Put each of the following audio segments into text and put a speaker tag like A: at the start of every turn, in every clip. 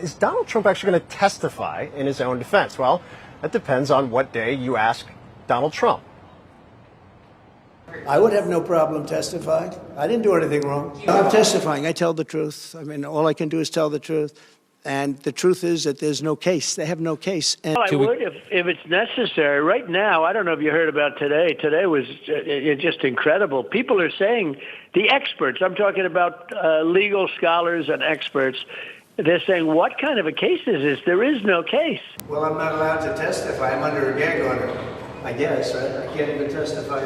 A: Is Donald Trump actually going to testify in his own defense? Well, that depends on what day you ask Donald Trump.
B: I would have no problem testifying. I didn't do anything wrong. I'm testifying. I tell the truth. I mean, all I can do is tell the truth. And the truth is that there's no case. They have no case. And
C: well, I would if it's necessary. Right now, I don't know if you heard about today. Today was just incredible. People are saying, the experts, I'm talking about legal scholars and experts, they're saying, what kind of a case is this? There is no case.
B: Well, I'm not allowed to testify. I'm under a gag order, I guess, right? I can't even testify.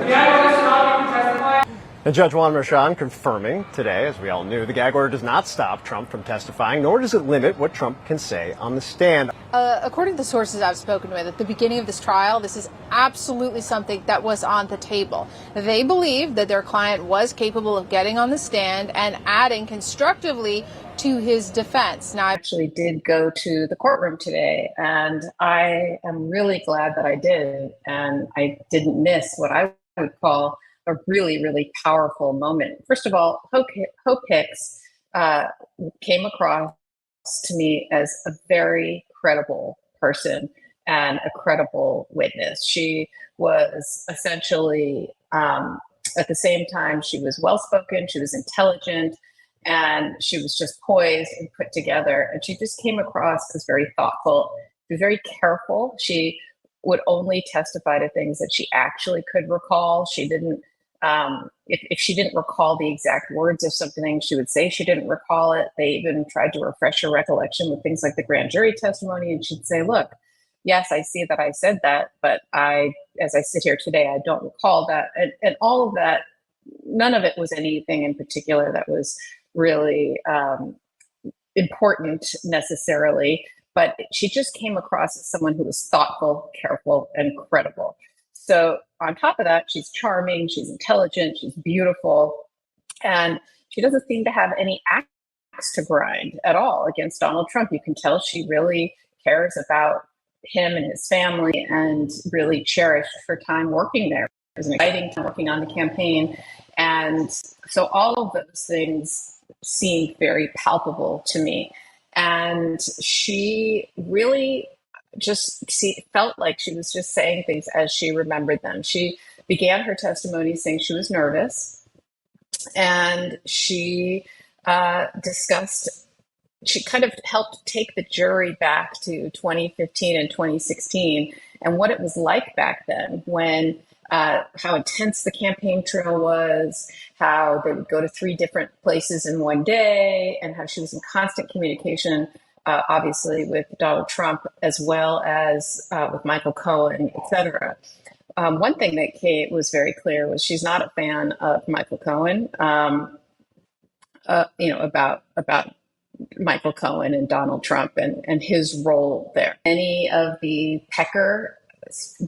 A: And Judge Juan Merchan confirming today, as we all knew, the gag order does not stop Trump from testifying, nor does it limit what Trump can say on the stand.
D: According to the sources I've spoken with, at the beginning of this trial, this is absolutely something that was on the table. They believe that their client was capable of getting on the stand and adding constructively to his defense.
E: Now, I actually did go to the courtroom today, and I am really glad that I did, and I didn't miss what I would call a really, really powerful moment. First of all, Hope Hicks came across to me as a very credible person and a credible witness. She was essentially, at the same time, she was well-spoken, she was intelligent, and she was just poised and put together. And she just came across as very thoughtful, very careful. She would only testify to things that she actually could recall. She didn't, if she didn't recall the exact words of something, she would say she didn't recall it. They even tried to refresh her recollection with things like the grand jury testimony. And she'd say, look, yes, I see that I said that, but as I sit here today, I don't recall that. And all of that, none of it was anything in particular that was really important necessarily, but she just came across as someone who was thoughtful, careful, and credible. So on top of that, she's charming, she's intelligent, she's beautiful, and she doesn't seem to have any axe to grind at all against Donald Trump. You can tell she really cares about him and his family and really cherished her time working there. It was an exciting time working on the campaign. And so all of those things seemed very palpable to me. And she really just felt like she was just saying things as she remembered them. She began her testimony saying she was nervous, and she she kind of helped take the jury back to 2015 and 2016 and what it was like back then, when how intense the campaign trail was, how they would go to 3 different places in one day, and how she was in constant communication, obviously with Donald Trump, as well as with Michael Cohen, et cetera. One thing that was very clear was she's not a fan of Michael Cohen, about Michael Cohen and Donald Trump and his role there. Any of the Pecker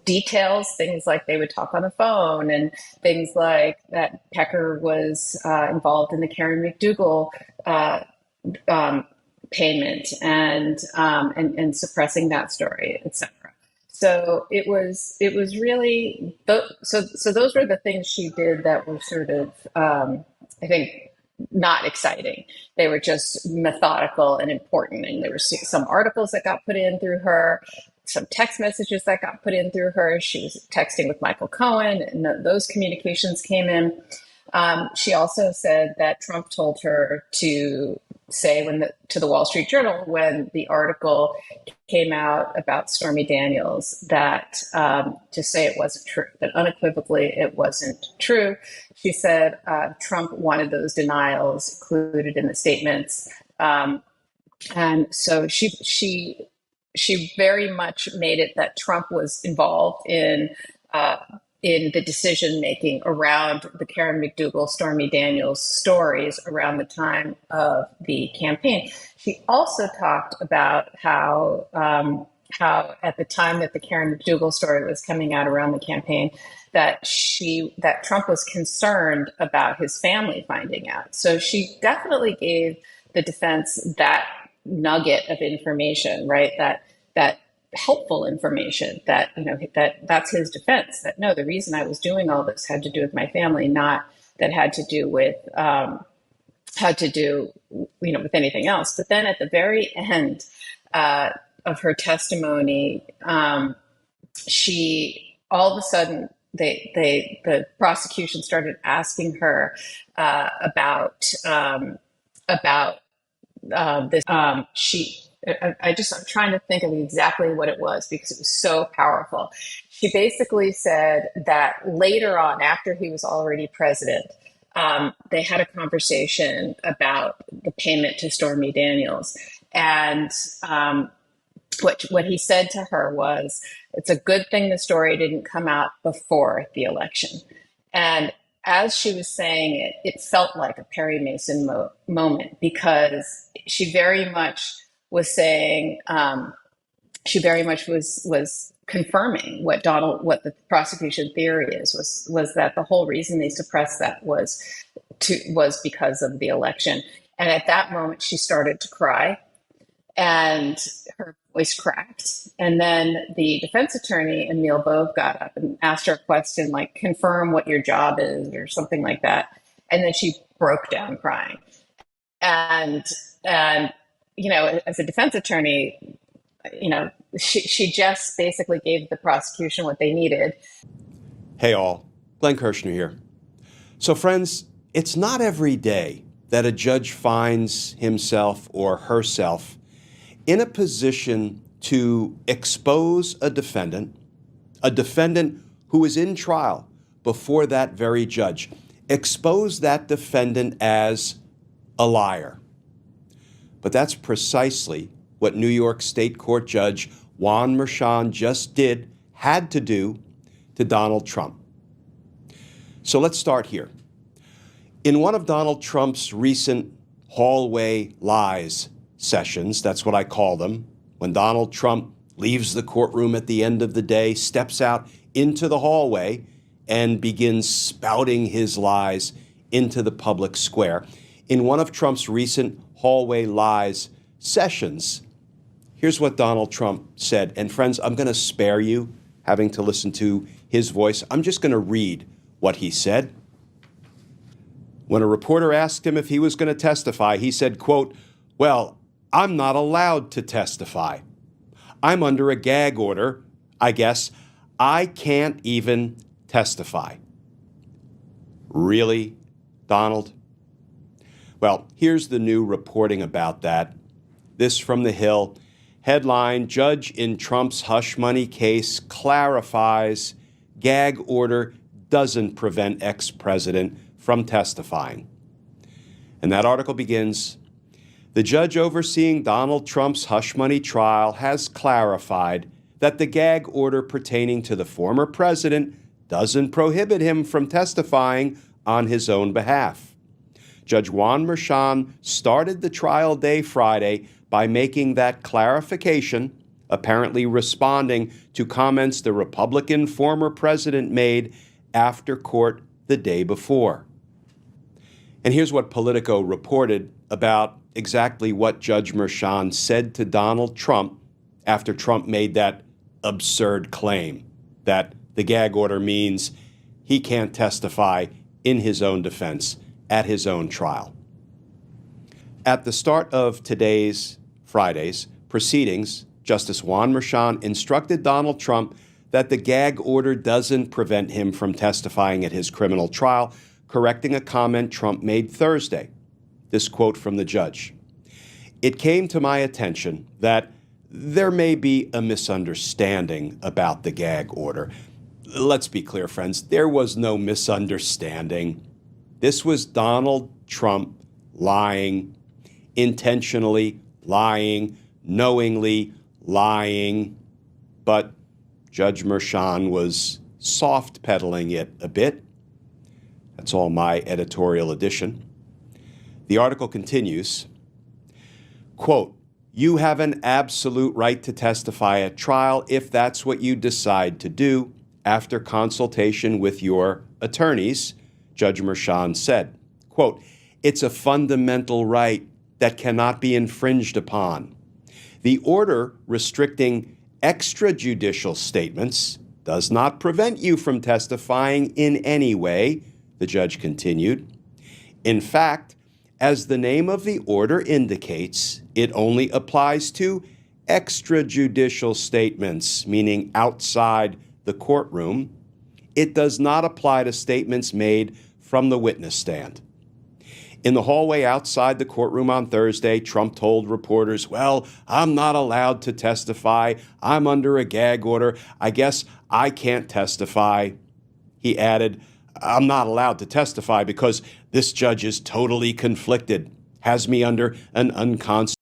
E: details, things like they would talk on the phone, and things like that Pecker was involved in the Karen McDougal payment and suppressing that story, etc. So it was really so those were the things she did that were sort of I think not exciting. They were just methodical and important, and there were some articles that got put in through her, some text messages that got put in through her. She was texting with Michael Cohen, and those communications came in. She also said that Trump told her to say to the Wall Street Journal, when the article came out about Stormy Daniels, that to say it wasn't true, that unequivocally it wasn't true. She said Trump wanted those denials included in the statements. And so she very much made it that Trump was involved in the decision making around the Karen McDougal, Stormy Daniels stories around the time of the campaign. She also talked about how at the time that the Karen McDougal story was coming out around the campaign, that Trump was concerned about his family finding out. So she definitely gave the defense that nugget of information, right? That helpful information that that's his defense, that no, the reason I was doing all this had to do with my family, not that had to do with had to do, with anything else. But then at the very end of her testimony, she all of a sudden the prosecution started asking her about this. I'm trying to think of exactly what it was because it was so powerful. She basically said that later on, after he was already president, they had a conversation about the payment to Stormy Daniels. And what he said to her was, it's a good thing the story didn't come out before the election. And as she was saying it, it felt like a Perry Mason moment because she very much was saying, she very much was confirming what the prosecution theory was that the whole reason they suppressed that was because of the election. And at that moment, she started to cry and her voice cracked. And then the defense attorney, Emil Bove, got up and asked her a question like, confirm what your job is or something like that. And then she broke down crying. And as a defense attorney, she just basically gave the prosecution what they needed.
F: Hey all, Glenn Kirshner here. So friends, it's not every day that a judge finds himself or herself in a position to expose a defendant who is in trial before that very judge, expose that defendant as a liar. But that's precisely what New York State Court Judge Juan Merchan just had to do to Donald Trump. So let's start here. In one of Donald Trump's recent hallway lies sessions, that's what I call them, when Donald Trump leaves the courtroom at the end of the day, steps out into the hallway, and begins spouting his lies into the public square. In one of Trump's recent hallway lies sessions, here's what Donald Trump said. And friends, I'm going to spare you having to listen to his voice. I'm just going to read what he said. When a reporter asked him if he was going to testify, he said, quote, "Well, I'm not allowed to testify. I'm under a gag order, I guess. I can't even testify." Really, Donald? Well, here's the new reporting about that. This from The Hill. Headline, Judge in Trump's hush money case clarifies gag order doesn't prevent ex-president from testifying. And that article begins, the judge overseeing Donald Trump's hush money trial has clarified that the gag order pertaining to the former president doesn't prohibit him from testifying on his own behalf. Judge Juan Merchan started the trial day Friday by making that clarification, apparently responding to comments the Republican former president made after court the day before. And here's what Politico reported about exactly what Judge Merchan said to Donald Trump after Trump made that absurd claim that the gag order means he can't testify in his own defense at his own trial. At the start of Friday's proceedings, Justice Juan Merchan instructed Donald Trump that the gag order doesn't prevent him from testifying at his criminal trial, correcting a comment Trump made Thursday. This quote from the judge. It came to my attention that there may be a misunderstanding about the gag order. Let's be clear, friends, there was no misunderstanding. This was Donald Trump lying, intentionally lying, knowingly lying, but Judge Merchan was soft-pedaling it a bit. That's all my editorial addition. The article continues, quote, "You have an absolute right to testify at trial if that's what you decide to do after consultation with your attorneys," Judge Merchan said. Quote, "It's a fundamental right that cannot be infringed upon. The order restricting extrajudicial statements does not prevent you from testifying in any way," the judge continued. "In fact, As the name of the order indicates, it only applies to extrajudicial statements, meaning outside the courtroom. It does not apply to statements made from the witness stand. In the hallway outside the courtroom on Thursday, Trump told reporters, "Well, I'm not allowed to testify. I'm under a gag order. I guess I can't testify." He added, "I'm not allowed to testify because this judge is totally conflicted, has me under an unconstitutional